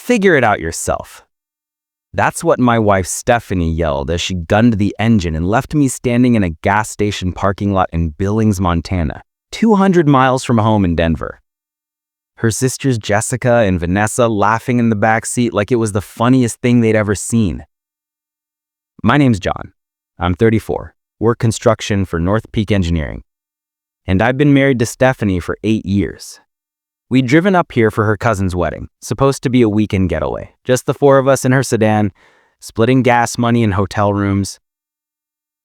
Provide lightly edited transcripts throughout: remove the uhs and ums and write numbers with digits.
Figure it out yourself. That's what my wife Stephanie yelled as she gunned the engine and left me standing in a gas station parking lot in Billings, Montana, 200 miles from home in Denver. Her sisters Jessica and Vanessa laughing in the back seat like it was the funniest thing they'd ever seen. My name's John. I'm 34, work construction for North Peak Engineering, and I've been married to Stephanie for 8 years. We'd driven up here for her cousin's wedding, supposed to be a weekend getaway, just the four of us in her sedan, splitting gas money and hotel rooms.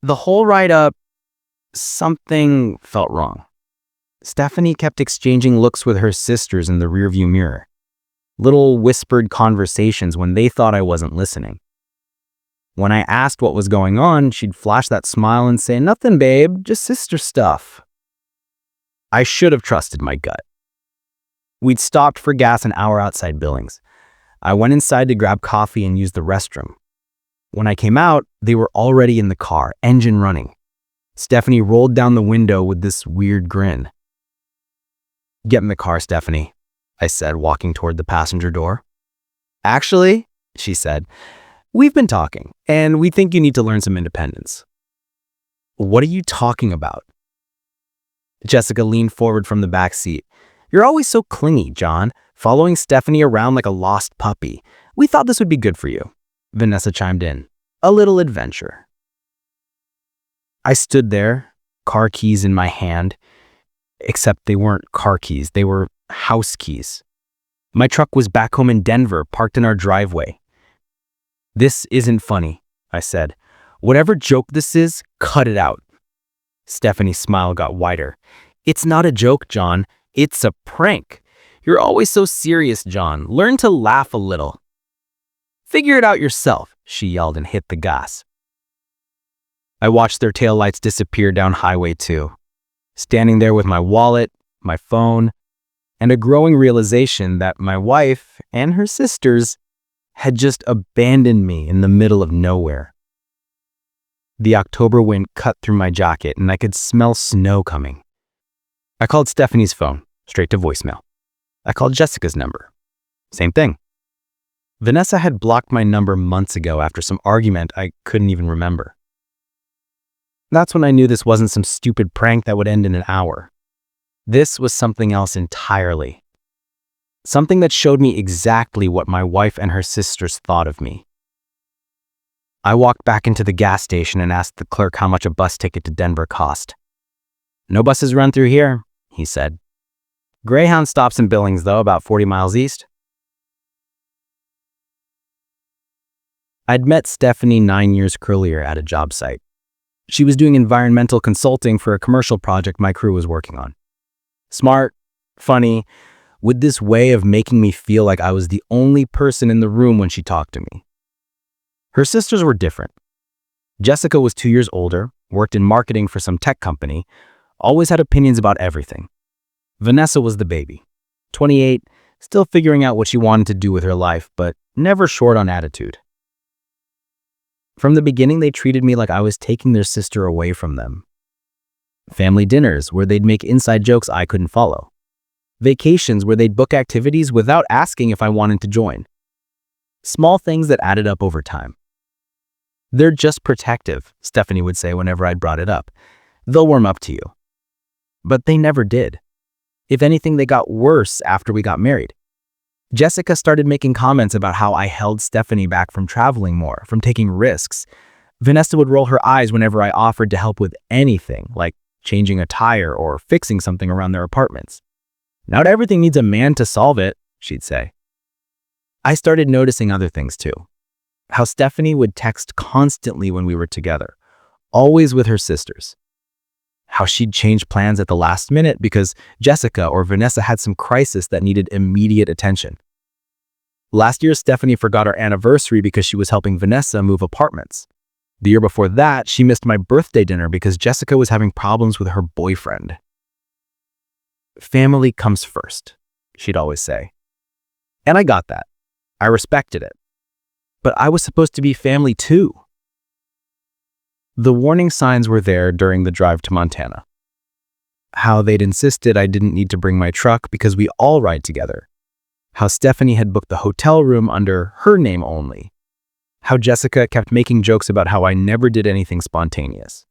The whole ride up, something felt wrong. Stephanie kept exchanging looks with her sisters in the rearview mirror, little whispered conversations when they thought I wasn't listening. When I asked what was going on, she'd flash that smile and say, "Nothing, babe, just sister stuff." I should have trusted my gut. We'd stopped for gas an hour outside Billings. I went inside to grab coffee and use the restroom. When I came out, they were already in the car, engine running. Stephanie rolled down the window with this weird grin. "Get in the car, Stephanie," I said, walking toward the passenger door. "Actually," she said, "we've been talking, and we think you need to learn some independence." "What are you talking about?" Jessica leaned forward from the back seat. "You're always so clingy, John, following Stephanie around like a lost puppy. We thought this would be good for you." Vanessa chimed in. "A little adventure." I stood there, car keys in my hand, except they weren't car keys, they were house keys. My truck was back home in Denver, parked in our driveway. "This isn't funny," I said. "Whatever joke this is, cut it out." Stephanie's smile got wider. "It's not a joke, John. It's a prank. You're always so serious, John. Learn to laugh a little." "Figure it out yourself," she yelled and hit the gas. I watched their taillights disappear down Highway 2, standing there with my wallet, my phone, and a growing realization that my wife and her sisters had just abandoned me in the middle of nowhere. The October wind cut through my jacket and I could smell snow coming. I called Stephanie's phone, straight to voicemail. I called Jessica's number. Same thing. Vanessa had blocked my number months ago after some argument I couldn't even remember. That's when I knew this wasn't some stupid prank that would end in an hour. This was something else entirely. Something that showed me exactly what my wife and her sisters thought of me. I walked back into the gas station and asked the clerk how much a bus ticket to Denver cost. "No buses run through here," he said. "Greyhound stops in Billings, though, about 40 miles east." I'd met Stephanie 9 years earlier at a job site. She was doing environmental consulting for a commercial project my crew was working on. Smart, funny, with this way of making me feel like I was the only person in the room when she talked to me. Her sisters were different. Jessica was 2 years older, worked in marketing for some tech company, always had opinions about everything. Vanessa was the baby, 28, still figuring out what she wanted to do with her life, but never short on attitude. From the beginning, they treated me like I was taking their sister away from them. Family dinners where they'd make inside jokes I couldn't follow. Vacations where they'd book activities without asking if I wanted to join. Small things that added up over time. "They're just protective," Stephanie would say whenever I'd brought it up. "They'll warm up to you." But they never did. If anything, they got worse after we got married. Jessica started making comments about how I held Stephanie back from traveling more, from taking risks. Vanessa would roll her eyes whenever I offered to help with anything, like changing a tire or fixing something around their apartments. "Not everything needs a man to solve it," she'd say. I started noticing other things too. How Stephanie would text constantly when we were together, always with her sisters. How she'd change plans at the last minute because Jessica or Vanessa had some crisis that needed immediate attention. Last year, Stephanie forgot our anniversary because she was helping Vanessa move apartments. The year before that, she missed my birthday dinner because Jessica was having problems with her boyfriend. "Family comes first," she'd always say. And I got that. I respected it. But I was supposed to be family too. The warning signs were there during the drive to Montana. How they'd insisted I didn't need to bring my truck because we all ride together. how Stephanie had booked the hotel room under her name only, how Jessica kept making jokes about how I never did anything spontaneous.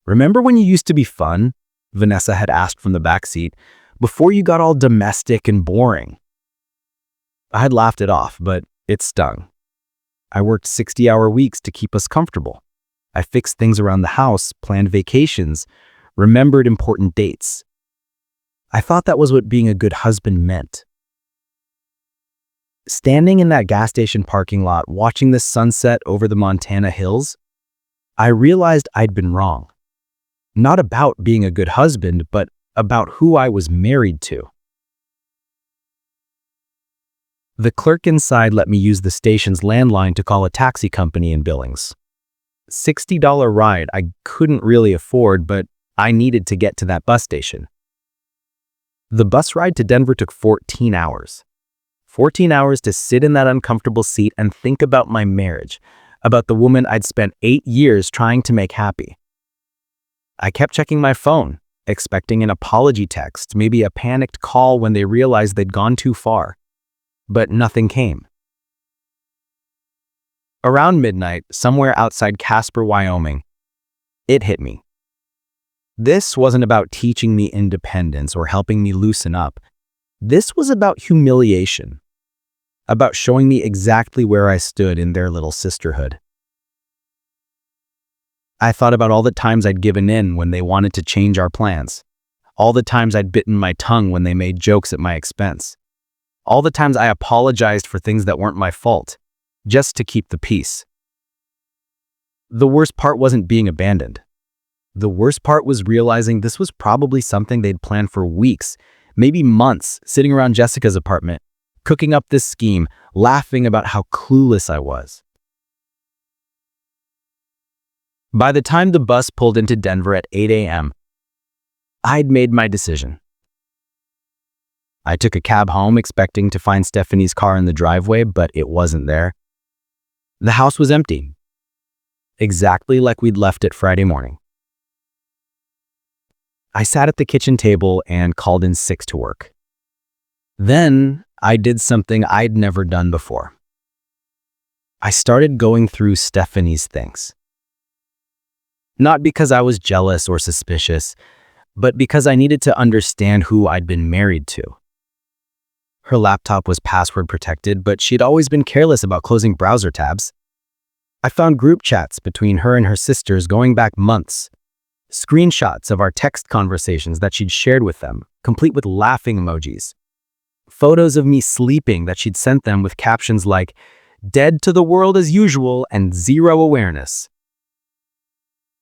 "Remember when you used to be fun?" Vanessa had asked from the back seat, "before you got all domestic and boring." I had laughed it off, but it stung. I worked 60-hour weeks to keep us comfortable. I fixed things around the house, planned vacations, remembered important dates. I thought that was what being a good husband meant. Standing in that gas station parking lot, watching the sunset over the Montana hills, I realized I'd been wrong. Not about being a good husband, but about who I was married to. The clerk inside let me use the station's landline to call a taxi company in Billings. $60 ride I couldn't really afford, but I needed to get to that bus station. The bus ride to Denver took 14 hours. 14 hours to sit in that uncomfortable seat and think about my marriage, about the woman I'd spent 8 years trying to make happy. I kept checking my phone, expecting an apology text, maybe a panicked call when they realized they'd gone too far. But nothing came. Around midnight, somewhere outside Casper, Wyoming, it hit me. This wasn't about teaching me independence or helping me loosen up. This was about humiliation, about showing me exactly where I stood in their little sisterhood. I thought about all the times I'd given in when they wanted to change our plans, all the times I'd bitten my tongue when they made jokes at my expense, all the times I apologized for things that weren't my fault, just to keep the peace. The worst part wasn't being abandoned. The worst part was realizing this was probably something they'd planned for weeks, maybe months, sitting around Jessica's apartment, cooking up this scheme, laughing about how clueless I was. By the time the bus pulled into Denver at 8 a.m., I'd made my decision. I took a cab home expecting to find Stephanie's car in the driveway, but it wasn't there. The house was empty, exactly like we'd left it Friday morning. I sat at the kitchen table and called in sick to work. Then I did something I'd never done before. I started going through Stephanie's things. Not because I was jealous or suspicious, but because I needed to understand who I'd been married to. Her laptop was password protected, but she'd always been careless about closing browser tabs. I found group chats between her and her sisters going back months. Screenshots of our text conversations that she'd shared with them, complete with laughing emojis. Photos of me sleeping that she'd sent them with captions like, "dead to the world as usual" and "zero awareness."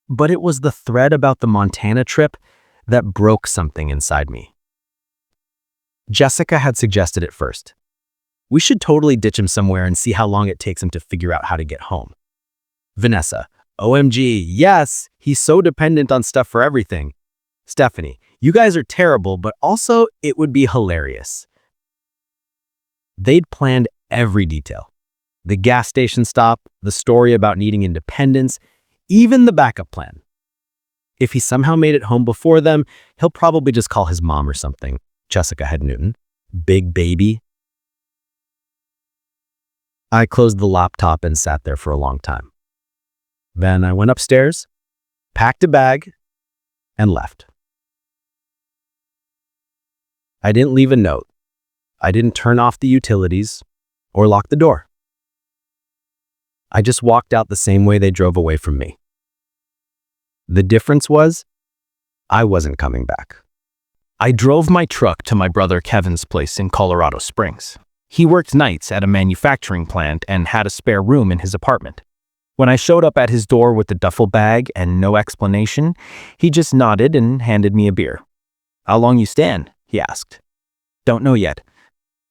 But it was the thread about the Montana trip that broke something inside me. Jessica had suggested it first. We should totally ditch him somewhere and see how long it takes him to figure out how to get home. Vanessa, OMG, yes, he's so dependent on stuff for everything. Stephanie, you guys are terrible, but also it would be hilarious. They'd planned every detail. The gas station stop, the story about needing independence, even the backup plan. If he somehow made it home before them, he'll probably just call his mom or something. Jessica had Newton. Big baby. I closed the laptop and sat there for a long time. Then I went upstairs, packed a bag, and left. I didn't leave a note. I didn't turn off the utilities or lock the door. I just walked out the same way they drove away from me. The difference was, I wasn't coming back. I drove my truck to my brother Kevin's place in Colorado Springs. He worked nights at a manufacturing plant and had a spare room in his apartment. When I showed up at his door with a duffel bag and no explanation, he just nodded and handed me a beer. "How long you stand?" he asked. "Don't know yet."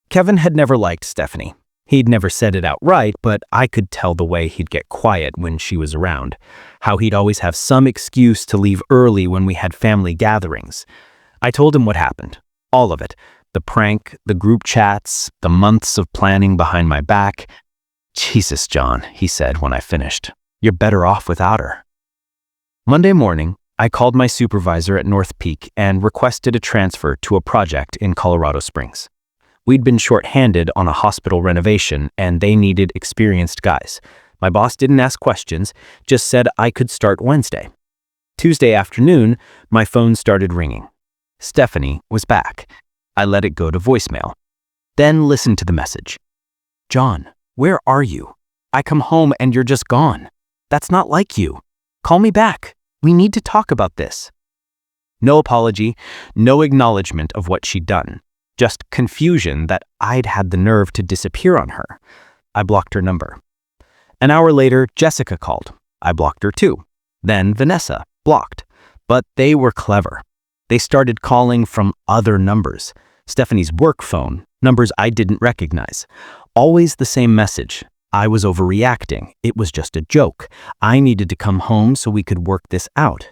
Kevin had never liked Stephanie. He'd never said it outright, but I could tell the way he'd get quiet when she was around, how he'd always have some excuse to leave early when we had family gatherings. I told him what happened, all of it, the prank, the group chats, the months of planning behind my back. "Jesus, John," he said when I finished, "you're better off without her." Monday morning, I called my supervisor at North Peak and requested a transfer to a project in Colorado Springs. We'd been short-handed on a hospital renovation, and they needed experienced guys. My boss didn't ask questions, just said I could start Wednesday. Tuesday afternoon, my phone started ringing. Stephanie was back. I let it go to voicemail. Then listened to the message. "John, where are you? I come home and you're just gone. That's not like you. Call me back. We need to talk about this." No apology, no acknowledgement of what she'd done. Just confusion that I'd had the nerve to disappear on her. I blocked her number. An hour later, Jessica called. I blocked her too. Then Vanessa, blocked. But they were clever. They started calling from other numbers. Stephanie's work phone, numbers I didn't recognize. Always the same message. I was overreacting. It was just a joke. I needed to come home so we could work this out.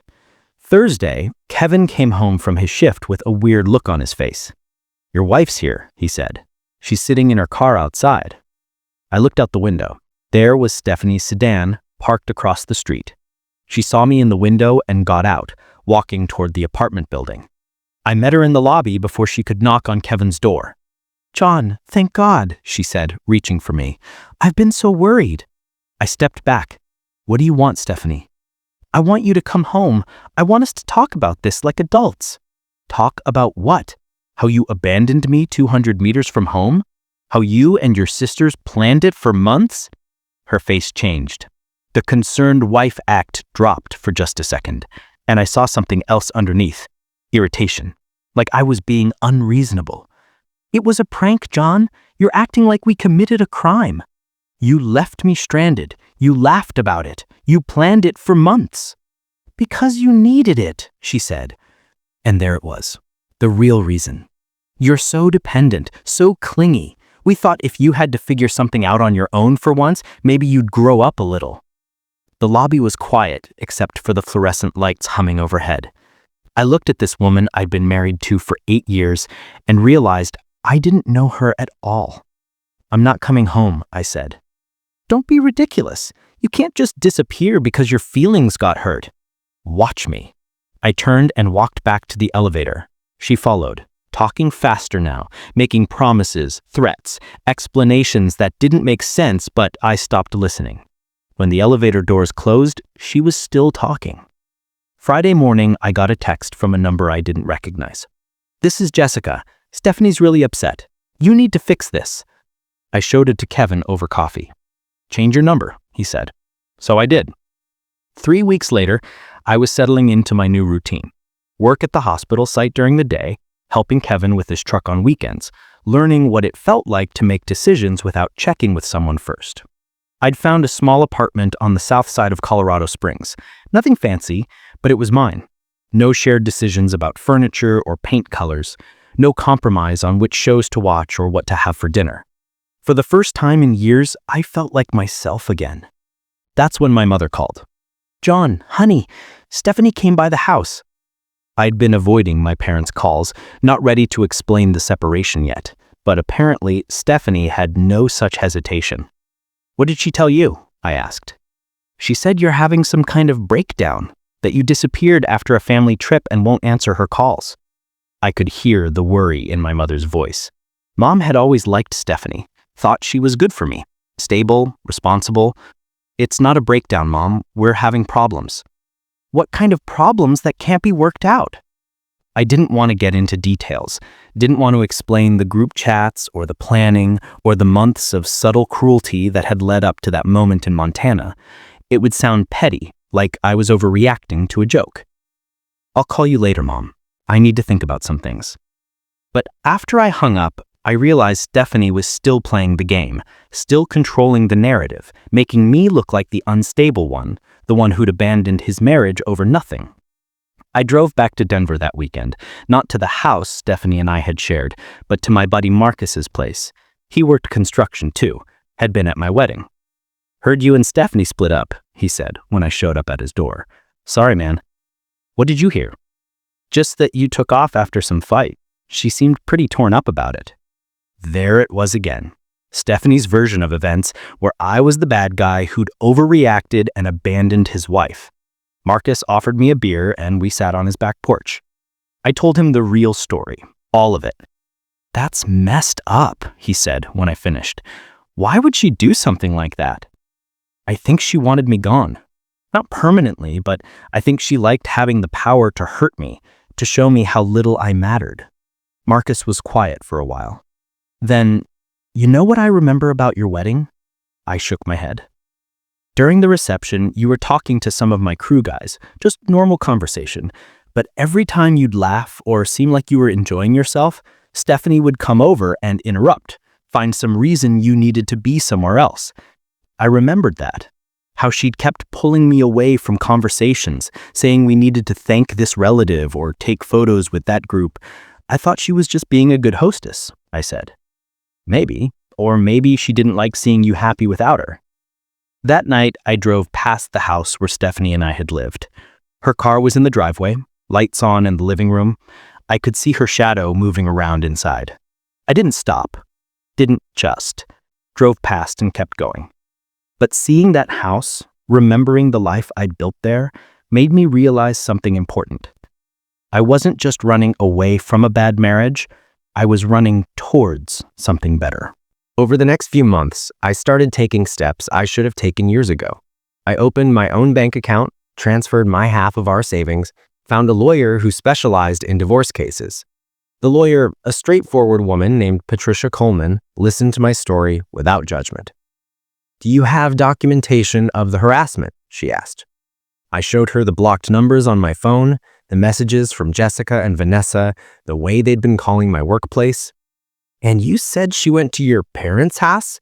Thursday, Kevin came home from his shift with a weird look on his face. "Your wife's here," he said. "She's sitting in her car outside." I looked out the window. There was Stephanie's sedan, parked across the street. She saw me in the window and got out, walking toward the apartment building. I met her in the lobby before she could knock on Kevin's door. "John, thank God," she said, reaching for me. "I've been so worried." I stepped back. "What do you want, Stephanie?" "I want you to come home. I want us to talk about this like adults." "Talk about what? How you abandoned me 200 meters from home? How you and your sisters planned it for months?" Her face changed. The concerned wife act dropped for just a second, and I saw something else underneath. Irritation. Like I was being unreasonable. "It was a prank, John. You're acting like we committed a crime. You left me stranded. You laughed about it. You planned it for months." "Because you needed it," she said. And there it was. The real reason. "You're so dependent, so clingy. We thought if you had to figure something out on your own for once, maybe you'd grow up a little." The lobby was quiet, except for the fluorescent lights humming overhead. I looked at this woman I'd been married to for 8 years and realized I didn't know her at all. "I'm not coming home," I said. "Don't be ridiculous. You can't just disappear because your feelings got hurt." "Watch me." I turned and walked back to the elevator. She followed, talking faster now, making promises, threats, explanations that didn't make sense, but I stopped listening. When the elevator doors closed, she was still talking. Friday morning, I got a text from a number I didn't recognize. "This is Jessica. Stephanie's really upset. You need to fix this." I showed it to Kevin over coffee. "Change your number," he said. So I did. 3 weeks later, I was settling into my new routine. Work at the hospital site during the day, helping Kevin with his truck on weekends, learning what it felt like to make decisions without checking with someone first. I'd found a small apartment on the south side of Colorado Springs. Nothing fancy, but it was mine. No shared decisions about furniture or paint colors. No compromise on which shows to watch or what to have for dinner. For the first time in years, I felt like myself again. That's when my mother called. "John, honey, Stephanie came by the house." I'd been avoiding my parents' calls, not ready to explain the separation yet, but apparently Stephanie had no such hesitation. "What did she tell you?" I asked. "She said you're having some kind of breakdown, that you disappeared after a family trip and won't answer her calls." I could hear the worry in my mother's voice. Mom had always liked Stephanie, thought she was good for me, stable, responsible. "It's not a breakdown, Mom. We're having problems." "What kind of problems that can't be worked out?" I didn't want to get into details, didn't want to explain the group chats or the planning or the months of subtle cruelty that had led up to that moment in Montana. It would sound petty, like I was overreacting to a joke. "I'll call you later, Mom. I need to think about some things." But after I hung up, I realized Stephanie was still playing the game, still controlling the narrative, making me look like the unstable one, the one who'd abandoned his marriage over nothing. I drove back to Denver that weekend, not to the house Stephanie and I had shared, but to my buddy Marcus's place. He worked construction too, had been at my wedding. "Heard you and Stephanie split up," he said when I showed up at his door. "Sorry, man." "What did you hear?" "Just that you took off after some fight. She seemed pretty torn up about it." There it was again. Stephanie's version of events, where I was the bad guy who'd overreacted and abandoned his wife. Marcus offered me a beer and we sat on his back porch. I told him the real story, all of it. "That's messed up," he said when I finished. "Why would she do something like that?" "I think she wanted me gone. Not permanently, but I think she liked having the power to hurt me, to show me how little I mattered." Marcus was quiet for a while. Then, "You know what I remember about your wedding?" I shook my head. "During the reception, you were talking to some of my crew guys, just normal conversation, but every time you'd laugh or seem like you were enjoying yourself, Stephanie would come over and interrupt, find some reason you needed to be somewhere else." I remembered that. How she'd kept pulling me away from conversations, saying we needed to thank this relative or take photos with that group. "I thought she was just being a good hostess," I said. "Maybe, or maybe she didn't like seeing you happy without her." That night, I drove past the house where Stephanie and I had lived. Her car was in the driveway, lights on in the living room. I could see her shadow moving around inside. I didn't stop, didn't just, drove past and kept going. But seeing that house, remembering the life I'd built there, made me realize something important. I wasn't just running away from a bad marriage, I was running towards something better. Over the next few months, I started taking steps I should have taken years ago. I opened my own bank account, transferred my half of our savings, found a lawyer who specialized in divorce cases. The lawyer, a straightforward woman named Patricia Coleman, listened to my story without judgment. "Do you have documentation of the harassment?" she asked. I showed her the blocked numbers on my phone, the messages from Jessica and Vanessa, the way they'd been calling my workplace. "And you said she went to your parents' house?"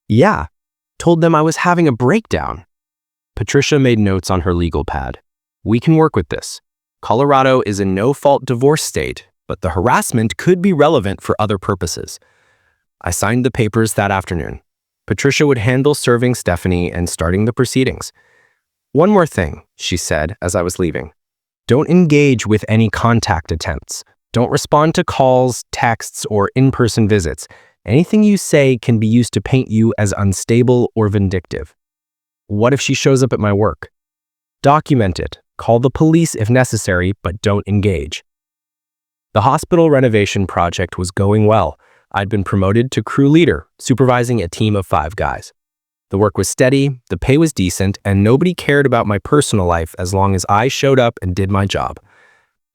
"Yeah, told them I was having a breakdown." Patricia made notes on her legal pad. "We can work with this. Colorado is a no-fault divorce state, but the harassment could be relevant for other purposes." I signed the papers that afternoon. Patricia would handle serving Stephanie and starting the proceedings. "One more thing," she said as I was leaving. "Don't engage with any contact attempts. Don't respond to calls, texts, or in-person visits. Anything you say can be used to paint you as unstable or vindictive." "What if she shows up at my work?" "Document it. Call the police if necessary, but don't engage." The hospital renovation project was going well. I'd been promoted to crew leader, supervising a team of 5 guys. The work was steady, the pay was decent, and nobody cared about my personal life as long as I showed up and did my job.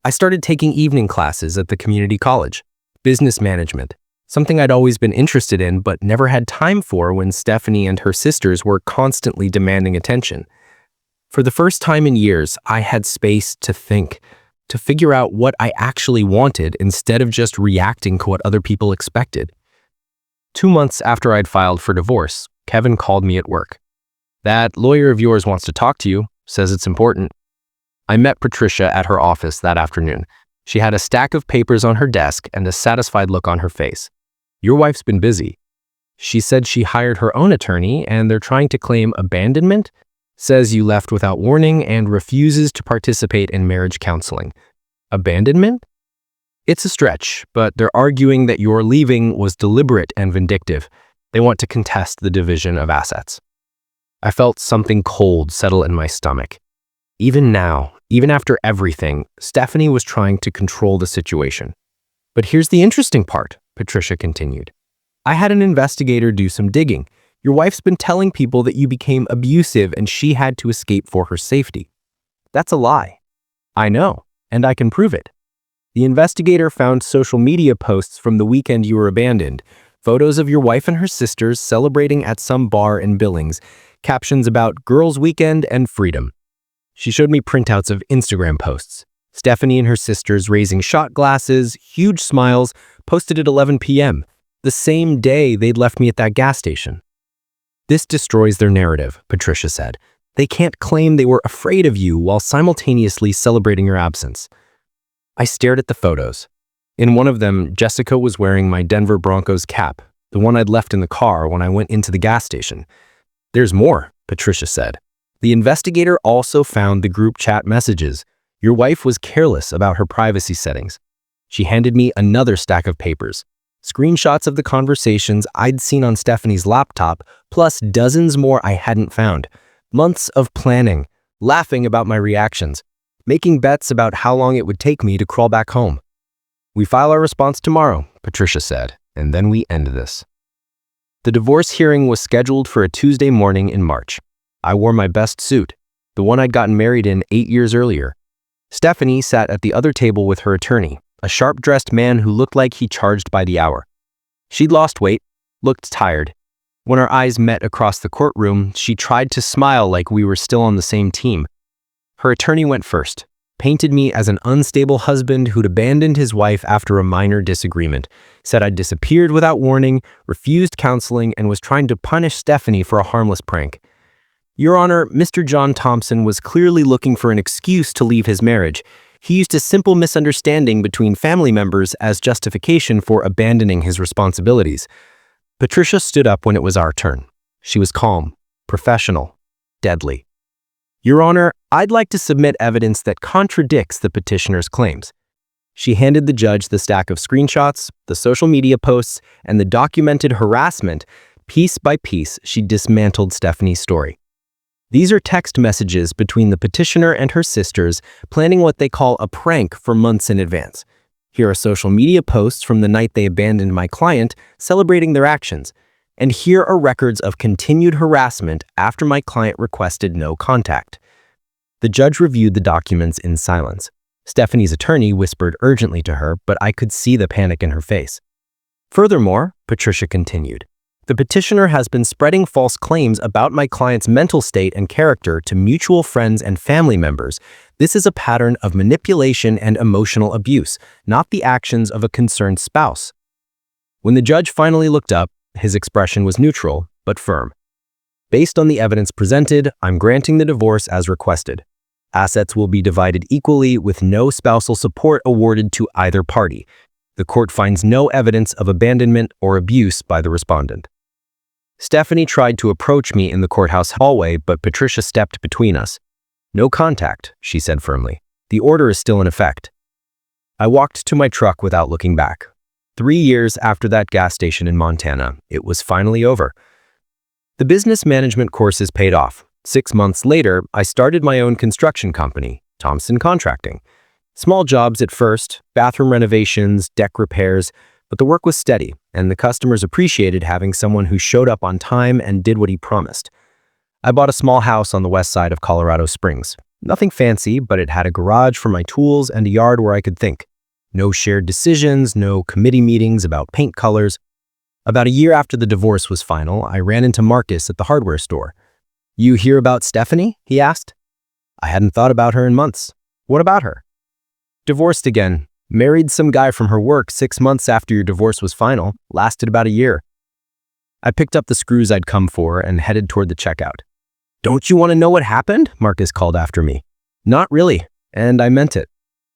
I started taking evening classes at the community college, business management, something I'd always been interested in but never had time for when Stephanie and her sisters were constantly demanding attention. For the first time in years, I had space to think, to figure out what I actually wanted instead of just reacting to what other people expected. 2 months after I'd filed for divorce, Kevin called me at work. "That lawyer of yours wants to talk to you, says it's important." I met Patricia at her office that afternoon. She had a stack of papers on her desk and a satisfied look on her face. "Your wife's been busy." She said she hired her own attorney and they're trying to claim abandonment. Says you left without warning and refuses to participate in marriage counseling. Abandonment? It's a stretch, but they're arguing that your leaving was deliberate and vindictive. They want to contest the division of assets. I felt something cold settle in my stomach. Even now, even after everything, Stephanie was trying to control the situation. "But here's the interesting part," Patricia continued. "I had an investigator do some digging. Your wife's been telling people that you became abusive and she had to escape for her safety." "That's a lie." "I know, and I can prove it. The investigator found social media posts from the weekend you were abandoned, photos of your wife and her sisters celebrating at some bar in Billings, captions about girls' weekend and freedom. She showed me printouts of Instagram posts. Stephanie and her sisters raising shot glasses, huge smiles, posted at 11 p.m., the same day they'd left me at that gas station." "This destroys their narrative," Patricia said. "They can't claim they were afraid of you while simultaneously celebrating your absence." I stared at the photos. In one of them, Jessica was wearing my Denver Broncos cap, the one I'd left in the car when I went into the gas station. "There's more," Patricia said. "The investigator also found the group chat messages. Your wife was careless about her privacy settings." She handed me another stack of papers. Screenshots of the conversations I'd seen on Stephanie's laptop, plus dozens more I hadn't found. Months of planning, laughing about my reactions, making bets about how long it would take me to crawl back home. "We file our response tomorrow," Patricia said, and then we end this. The divorce hearing was scheduled for a Tuesday morning in March. I wore my best suit, the one I'd gotten married in 8 years earlier. Stephanie sat at the other table with her attorney, a sharp-dressed man who looked like he charged by the hour. She'd lost weight, looked tired. When our eyes met across the courtroom, she tried to smile like we were still on the same team. Her attorney went first, painted me as an unstable husband who'd abandoned his wife after a minor disagreement, said I'd disappeared without warning, refused counseling, and was trying to punish Stephanie for a harmless prank. Your Honor, Mr. John Thompson was clearly looking for an excuse to leave his marriage. He used a simple misunderstanding between family members as justification for abandoning his responsibilities. Patricia stood up when it was our turn. She was calm, professional, deadly. Your Honor, I'd like to submit evidence that contradicts the petitioner's claims. She handed the judge the stack of screenshots, the social media posts, and the documented harassment. Piece by piece, she dismantled Stephanie's story. These are text messages between the petitioner and her sisters planning what they call a prank for months in advance. Here are social media posts from the night they abandoned my client, celebrating their actions. And here are records of continued harassment after my client requested no contact. The judge reviewed the documents in silence. Stephanie's attorney whispered urgently to her, but I could see the panic in her face. Furthermore, Patricia continued, the petitioner has been spreading false claims about my client's mental state and character to mutual friends and family members. This is a pattern of manipulation and emotional abuse, not the actions of a concerned spouse. When the judge finally looked up, his expression was neutral, but firm. Based on the evidence presented, I'm granting the divorce as requested. Assets will be divided equally with no spousal support awarded to either party. The court finds no evidence of abandonment or abuse by the respondent. Stephanie tried to approach me in the courthouse hallway, but Patricia stepped between us. No contact, she said firmly. The order is still in effect. I walked to my truck without looking back. 3 years after that gas station in Montana, it was finally over. The business management courses paid off. 6 months later, I started my own construction company, Thompson Contracting. Small jobs at first, bathroom renovations, deck repairs, but the work was steady, and the customers appreciated having someone who showed up on time and did what he promised. I bought a small house on the west side of Colorado Springs. Nothing fancy, but it had a garage for my tools and a yard where I could think. No shared decisions, no committee meetings about paint colors. About a year after the divorce was final, I ran into Marcus at the hardware store. You hear about Stephanie? He asked. I hadn't thought about her in months. What about her? Divorced again. Married some guy from her work 6 months after your divorce was final. Lasted about a year. I picked up the screws I'd come for and headed toward the checkout. Don't you want to know what happened? Marcus called after me. Not really, and I meant it.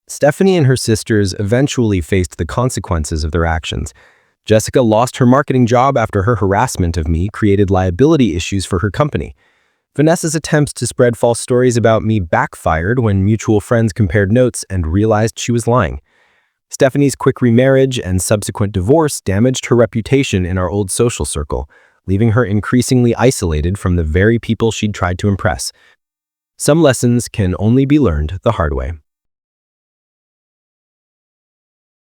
Stephanie and her sisters eventually faced the consequences of their actions. Jessica lost her marketing job after her harassment of me created liability issues for her company. Vanessa's attempts to spread false stories about me backfired when mutual friends compared notes and realized she was lying. Stephanie's quick remarriage and subsequent divorce damaged her reputation in our old social circle, leaving her increasingly isolated from the very people she'd tried to impress. Some lessons can only be learned the hard way.